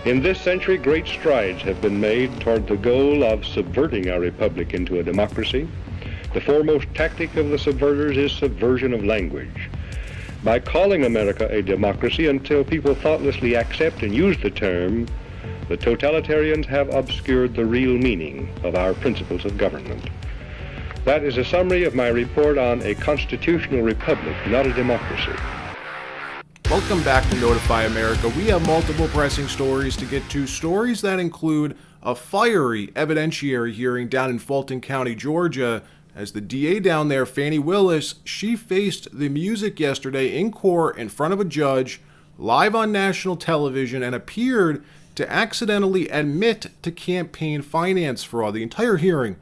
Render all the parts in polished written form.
In this century, great strides have been made toward the goal of subverting our republic into a democracy. The foremost tactic of the subverters is subversion of language. By calling America a democracy until people thoughtlessly accept and use the term, the totalitarians have obscured the real meaning of our principles of government. That is a summary of my report on a constitutional republic, not a democracy. Welcome back to Notify America. We have multiple pressing stories to get to. Stories that include a fiery evidentiary hearing down in Fulton County, Georgia, as the DA down there, Fani Willis, she faced the music yesterday in court in front of a judge, live on national television, and appeared to accidentally admit to campaign finance fraud. The entire hearing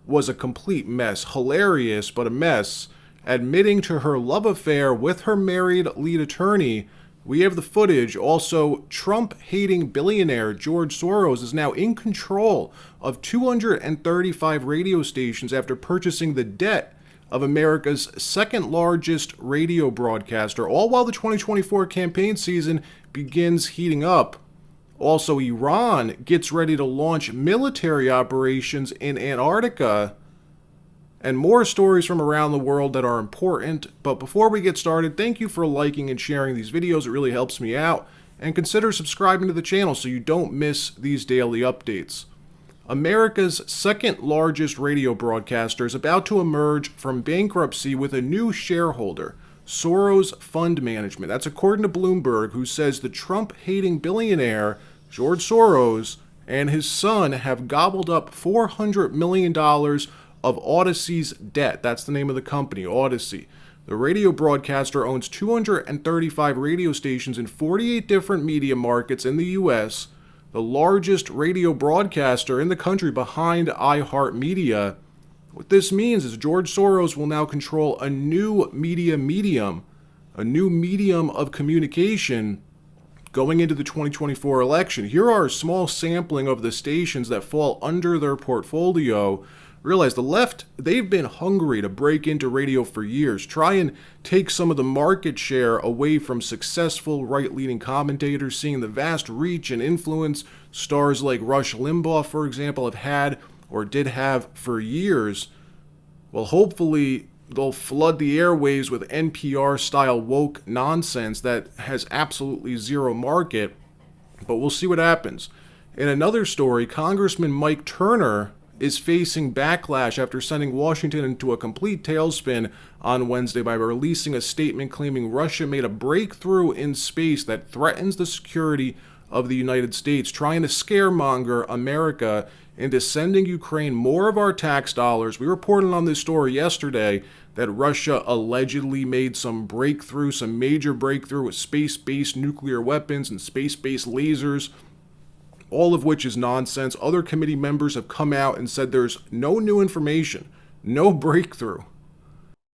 was a complete mess. Hilarious, but a mess. Admitting to her love affair with her married lead attorney. We have the footage. Also, Trump-hating billionaire George Soros is now in control of 235 radio stations after purchasing the debt of America's second largest radio broadcaster, all while the 2024 campaign season begins heating up. Also, Iran gets ready to launch military operations in Antarctica. And more stories from around the world that are important. But before we get started, thank you for liking and sharing these videos. It really helps me out. And consider subscribing to the channel so you don't miss these daily updates. America's second largest radio broadcaster is about to emerge from bankruptcy with a new shareholder, Soros Fund Management. That's according to Bloomberg, who says the Trump-hating billionaire, George Soros, and his son have gobbled up $400 million of Odyssey's debt. That's the name of the company, Odyssey. The radio broadcaster owns 235 radio stations in 48 different media markets in the U.S., the largest radio broadcaster in the country behind iHeartMedia. What this means is George Soros will now control a new media medium, a new medium of communication going into the 2024 election. Here are a small sampling of the stations that fall under their portfolio. Realize the left, they've been hungry to break into radio for years, try and take some of the market share away from successful right-leaning commentators, seeing the vast reach and influence stars like Rush Limbaugh, for example, have had or did have for years. Well, hopefully they'll flood the airwaves with NPR-style woke nonsense that has absolutely zero market, but we'll see what happens. In another story, Congressman Mike Turner is facing backlash after sending Washington into a complete tailspin on Wednesday by releasing a statement claiming Russia made a breakthrough in space that threatens the security of the United States, trying to scaremonger America into sending Ukraine more of our tax dollars. We reported on this story yesterday that Russia allegedly made some breakthrough, some major breakthrough with space-based nuclear weapons and space-based lasers, all of which is nonsense. Other committee members have come out and said there's no new information, no breakthrough.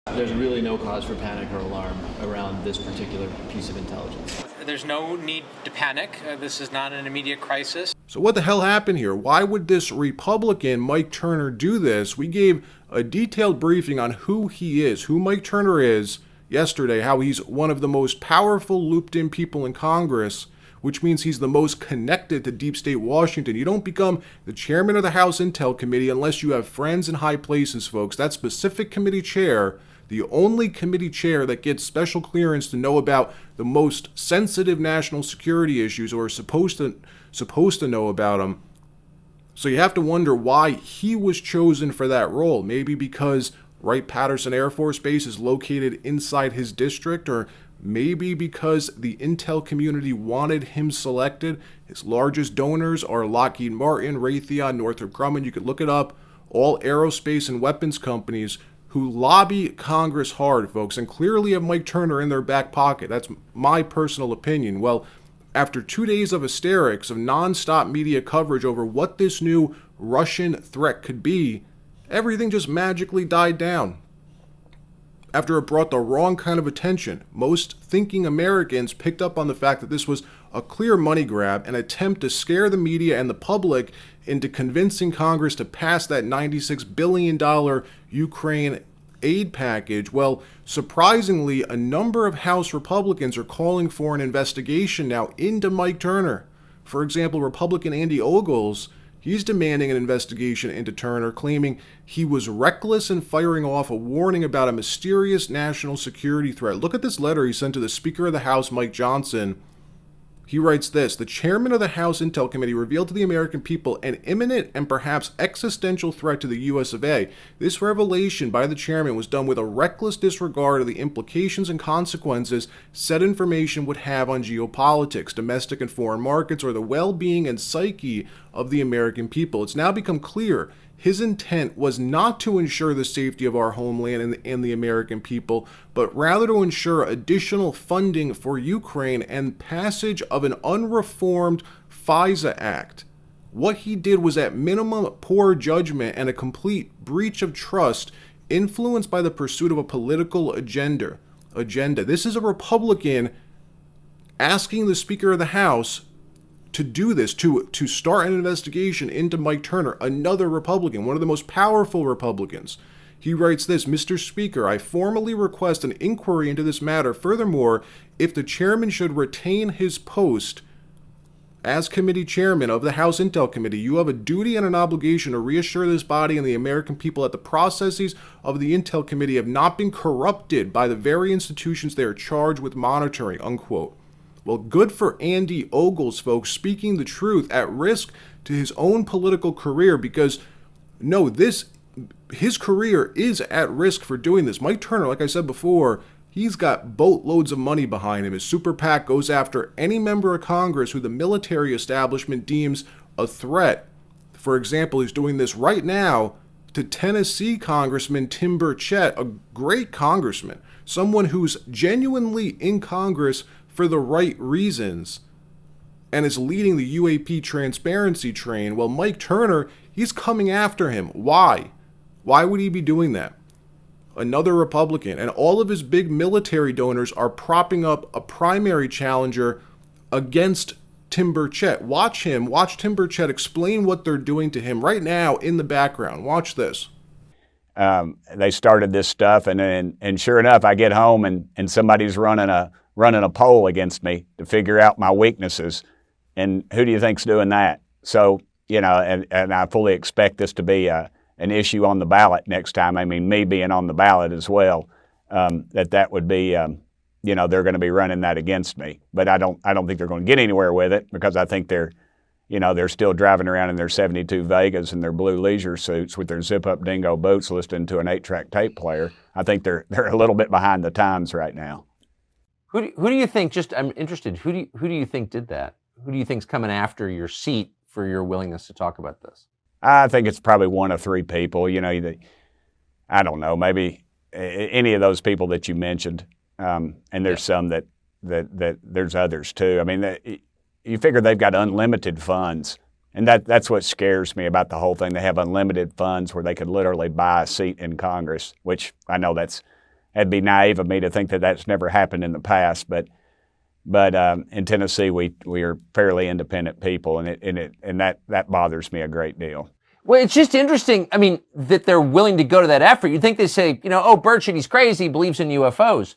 There's really no cause for panic or alarm around this particular piece of intelligence. There's no need to panic. This is not an immediate crisis. So what the hell happened here? Why would this Republican, Mike Turner, do this? We gave a detailed briefing on who he is, who Mike Turner is yesterday, how he's one of the most powerful looped-in people in Congress, which means he's the most connected to deep state Washington. You don't become the chairman of the House Intel Committee unless you have friends in high places, folks. That specific committee chair, the only committee chair that gets special clearance to know about the most sensitive national security issues, or are supposed to know about them. So you have to wonder why he was chosen for that role. Maybe because Wright-Patterson Air Force Base is located inside his district, or maybe because the intel community wanted him selected. His largest donors are Lockheed Martin, Raytheon, Northrop Grumman. You could look it up. All aerospace and weapons companies who lobby Congress hard, folks, and clearly have Mike Turner in their back pocket. That's my personal opinion. Well, after 2 days of hysterics, of nonstop media coverage over what this new Russian threat could be, everything just magically died down. After it brought the wrong kind of attention, most thinking Americans picked up on the fact that this was a clear money grab, an attempt to scare the media and the public into convincing Congress to pass that $96 billion Ukraine aid package. Well, surprisingly, a number of House Republicans are calling for an investigation now into Mike Turner. For example, Republican Andy Ogles, he's demanding an investigation into Turner, claiming he was reckless in firing off a warning about a mysterious national security threat. Look at this letter he sent to the Speaker of the House, Mike Johnson. He writes this: the chairman of the House Intel Committee revealed to the American people an imminent and perhaps existential threat to the U.S. of A. This revelation by the chairman was done with a reckless disregard of the implications and consequences said information would have on geopolitics, domestic and foreign markets, or the well-being and psyche of the American people. It's now become clear his intent was not to ensure the safety of our homeland and the American people, but rather to ensure additional funding for Ukraine and passage of an unreformed FISA Act. What he did was at minimum poor judgment and a complete breach of trust influenced by the pursuit of a political agenda. This is a Republican asking the Speaker of the House to do this, to start an investigation into Mike Turner, another Republican, one of the most powerful Republicans. He writes this: Mr. Speaker, I formally request an inquiry into this matter. Furthermore, if the chairman should retain his post as committee chairman of the House Intel Committee, you have a duty and an obligation to reassure this body and the American people that the processes of the Intel Committee have not been corrupted by the very institutions they are charged with monitoring, unquote. Well, good for Andy Ogles, folks, speaking the truth at risk to his own political career, because no, his career is at risk for doing this. Mike Turner, like I said before, he's got boatloads of money behind him. His super PAC goes after any member of Congress who the military establishment deems a threat. For example, he's doing this right now to Tennessee Congressman Tim Burchett, a great congressman, someone who's genuinely in Congress for the right reasons and is leading the UAP transparency train. Well, Mike Turner, he's coming after him. Why? Why would he be doing that? Another Republican, and all of his big military donors are propping up a primary challenger against Tim Burchett. Watch Tim Burchett explain what they're doing to him right now in the background. Watch this. They started this stuff, and sure enough, I get home and somebody's running a poll against me to figure out my weaknesses. And who do you think's doing that? So, and I fully expect this to be an issue on the ballot next time. I mean, me being on the ballot as well, that would be, they're going to be running that against me. But I don't think they're going to get anywhere with it, because I think they're still driving around in their 72 Vegas and their blue leisure suits with their zip-up dingo boots listening to an 8-track tape player. I think they're a little bit behind the times right now. Who do you think, I'm interested, who do you think did that? Who do you think's coming after your seat for your willingness to talk about this? I think it's probably one of three people. I don't know, maybe any of those people that you mentioned, and there's some that there's others too. I mean, you figure they've got unlimited funds, and that's what scares me about the whole thing. They have unlimited funds where they could literally buy a seat in Congress, which I know that'd be naive of me to think that that's never happened in the past, but in Tennessee we are fairly independent people, and that bothers me a great deal. Well, it's just interesting, I mean, that they're willing to go to that effort. You'd think they say, oh, Burchett, he's crazy, he believes in UFOs.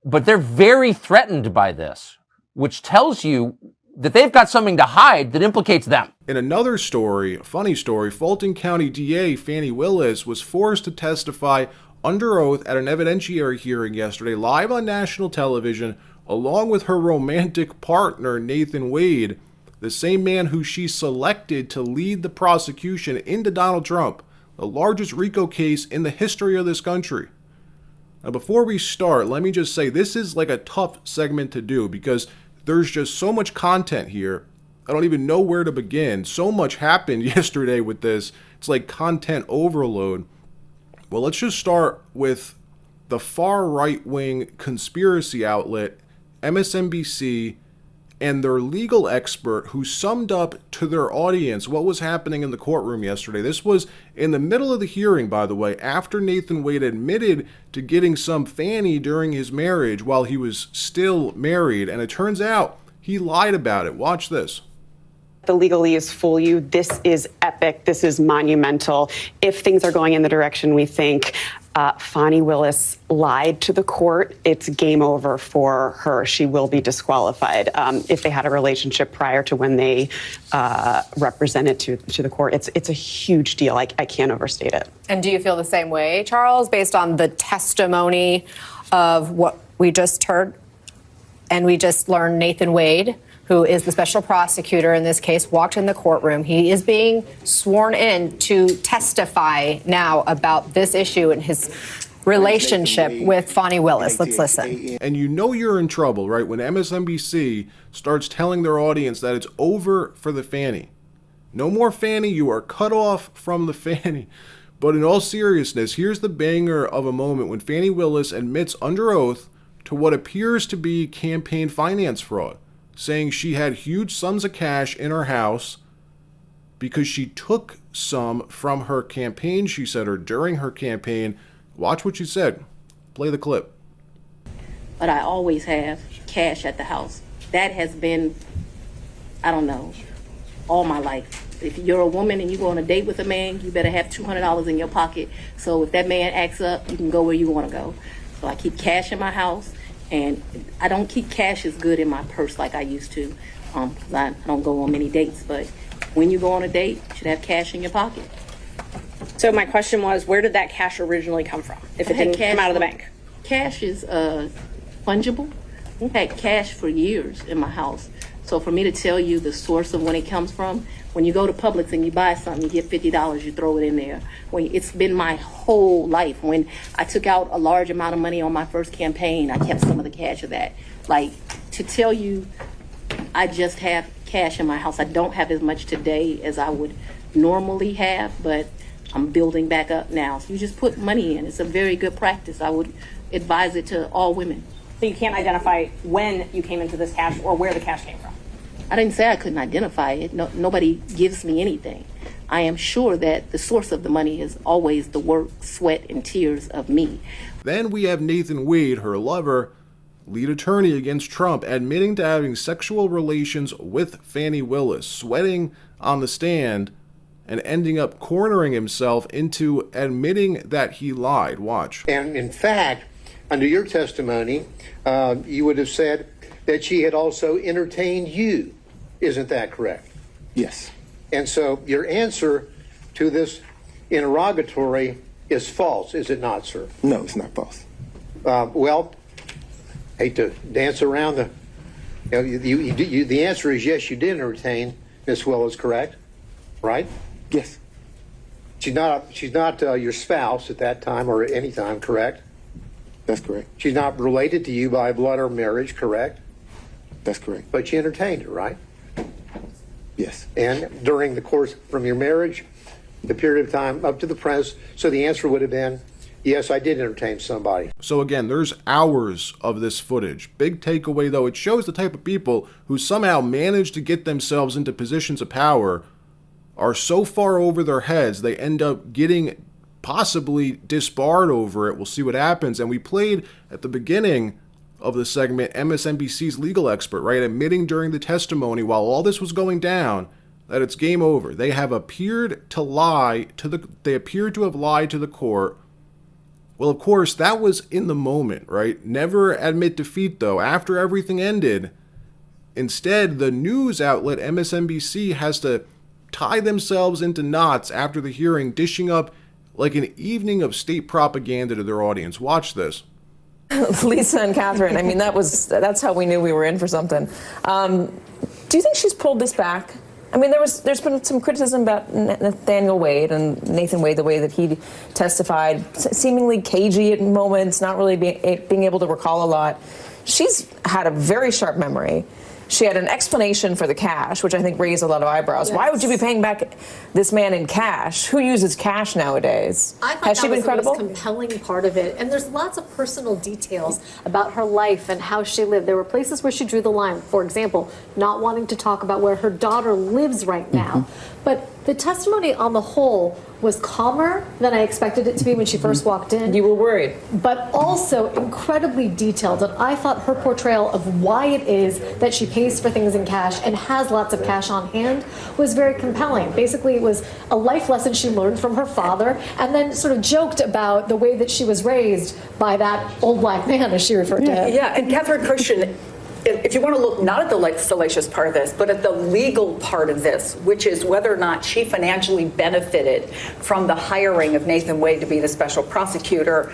But they're very threatened by this, which tells you that they've got something to hide that implicates them. In another story, a funny story, Fulton County DA Fani Willis was forced to testify under oath at an evidentiary hearing yesterday, live on national television, along with her romantic partner, Nathan Wade, the same man who she selected to lead the prosecution into Donald Trump, the largest RICO case in the history of this country. Now, before we start, let me just say this is like a tough segment to do because there's just so much content here. I don't even know where to begin. So much happened yesterday with this. It's like content overload. Well, let's just start with the far right-wing conspiracy outlet, MSNBC, and their legal expert who summed up to their audience what was happening in the courtroom yesterday. This was in the middle of the hearing, by the way, after Nathan Wade admitted to getting some Fanny during his marriage while he was still married, and it turns out he lied about it. Watch this. The legalese fool you. This is epic. This is monumental. If things are going in the direction we think, Fani Willis lied to the court, it's game over for her. She will be disqualified. If they had a relationship prior to when they represented to the court, it's a huge deal. I can't overstate it. And do you feel the same way, Charles, based on the testimony of what we just heard? And we just learned Nathan Wade, who is the special prosecutor in this case, walked in the courtroom. He is being sworn in to testify now about this issue and his relationship with Fani Willis. Let's listen. And you know you're in trouble, right, when MSNBC starts telling their audience that it's over for the Fani. No more Fani, you are cut off from the Fani. But in all seriousness, here's the banger of a moment when Fani Willis admits under oath to what appears to be campaign finance fraud, saying she had huge sums of cash in her house because she took some from her campaign, she said, or during her campaign. Watch what she said. Play the clip. But I always have cash at the house. That has been, I don't know, all my life. If you're a woman and you go on a date with a man, you better have $200 in your pocket. So if that man acts up, you can go where you want to go. So I keep cash in my house. And I don't keep cash as good in my purse like I used to, because I don't go on many dates. But when you go on a date, you should have cash in your pocket. So my question was, where did that cash originally come from, if it didn't come out of the bank? Cash is fungible. I've had cash for years in my house. So for me to tell you the source of when it comes from, when you go to Publix and you buy something, you get $50, you throw it in there. It's been my whole life. When I took out a large amount of money on my first campaign, I kept some of the cash of that. Like, to tell you I just have cash in my house, I don't have as much today as I would normally have, but I'm building back up now. So you just put money in. It's a very good practice. I would advise it to all women. So you can't identify when you came into this cash or where the cash came from? I didn't say I couldn't identify it. No, nobody gives me anything. I am sure that the source of the money is always the work, sweat, and tears of me. Then we have Nathan Wade, her lover, lead attorney against Trump, admitting to having sexual relations with Fani Willis, sweating on the stand, and ending up cornering himself into admitting that he lied. Watch. And in fact, under your testimony, you would have said that she had also entertained you. Isn't that correct? Yes. And so your answer to this interrogatory is false, is it not, sir? No, it's not false. Well, hate to dance around the... the answer is yes, you did entertain Miss Willis, correct? Right? Yes. She's not your spouse at that time or any time, correct? That's correct. She's not related to you by blood or marriage, correct? That's correct. But you entertained her, right? Yes. And during the course from your marriage, the period of time up to the present, so the answer would have been, yes, I did entertain somebody. So again, there's hours of this footage. Big takeaway, though, it shows the type of people who somehow manage to get themselves into positions of power are so far over their heads, they end up getting possibly disbarred over it. We'll see what happens. And we played at the beginning of the segment MSNBC's legal expert, right, admitting during the testimony while all this was going down that it's game over. They have appeared to lie to they appeared to have lied to the court. Well, of course, that was in the moment, right? Never admit defeat, though. After everything ended, instead, the news outlet MSNBC has to tie themselves into knots after the hearing, dishing up like an evening of state propaganda to their audience. Watch this. Lisa and Catherine, I mean, that's how we knew we were in for something. Do you think she's pulled this back? I mean, there's been some criticism about Nathaniel Wade and Nathan Wade, the way that he testified, seemingly cagey at moments, not really being able to recall a lot. She's had a very sharp memory. She had an explanation for the cash, which I think raised a lot of eyebrows. Yes. Why would you be paying back this man in cash? Who uses cash nowadays? I thought Has she that been was credible? the most compelling part of it. And there's lots of personal details about her life and how she lived. There were places where she drew the line. For example, not wanting to talk about where her daughter lives right now. But The testimony on the whole was calmer than I expected it to be when she first walked in. You were worried. But also incredibly detailed. And I thought her portrayal of why it is that she pays for things in cash and has lots of cash on hand was very compelling. Basically, it was a life lesson she learned from her father, and then sort of joked about the way that she was raised by that old black man, as she referred to him. Yeah, and Catherine Christian, if you want to look not at the salacious part of this, but at the legal part of this, which is whether or not she financially benefited from the hiring of Nathan Wade to be the special prosecutor,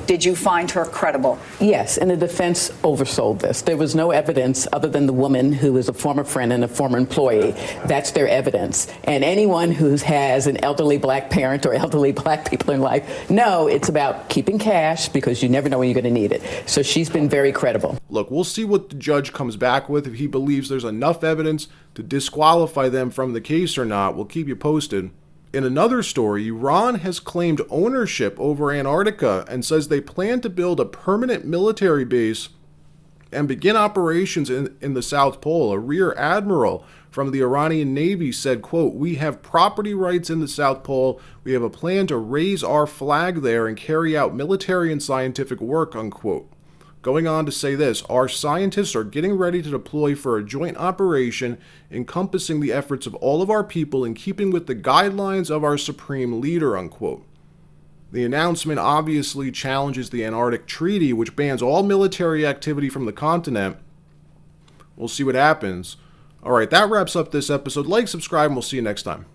did you find her credible? Yes, and the defense oversold this. There was no evidence other than the woman who is a former friend and a former employee. That's their evidence. And anyone who has an elderly black parent or elderly black people in life, no, it's about keeping cash because you never know when you're going to need it. So she's been very credible. Look, we'll see what the judge comes back with. If he believes there's enough evidence to disqualify them from the case or not, we'll keep you posted. In another story, Iran has claimed ownership over Antarctica and says they plan to build a permanent military base and begin operations in the South Pole. A rear admiral from the Iranian Navy said, quote, "We have property rights in the South Pole. We have a plan to raise our flag there and carry out military and scientific work," unquote. Going on to say this, "Our scientists are getting ready to deploy for a joint operation encompassing the efforts of all of our people in keeping with the guidelines of our supreme leader," unquote. The announcement obviously challenges the Antarctic Treaty, which bans all military activity from the continent. We'll see what happens. All right, that wraps up this episode. Like, subscribe, and we'll see you next time.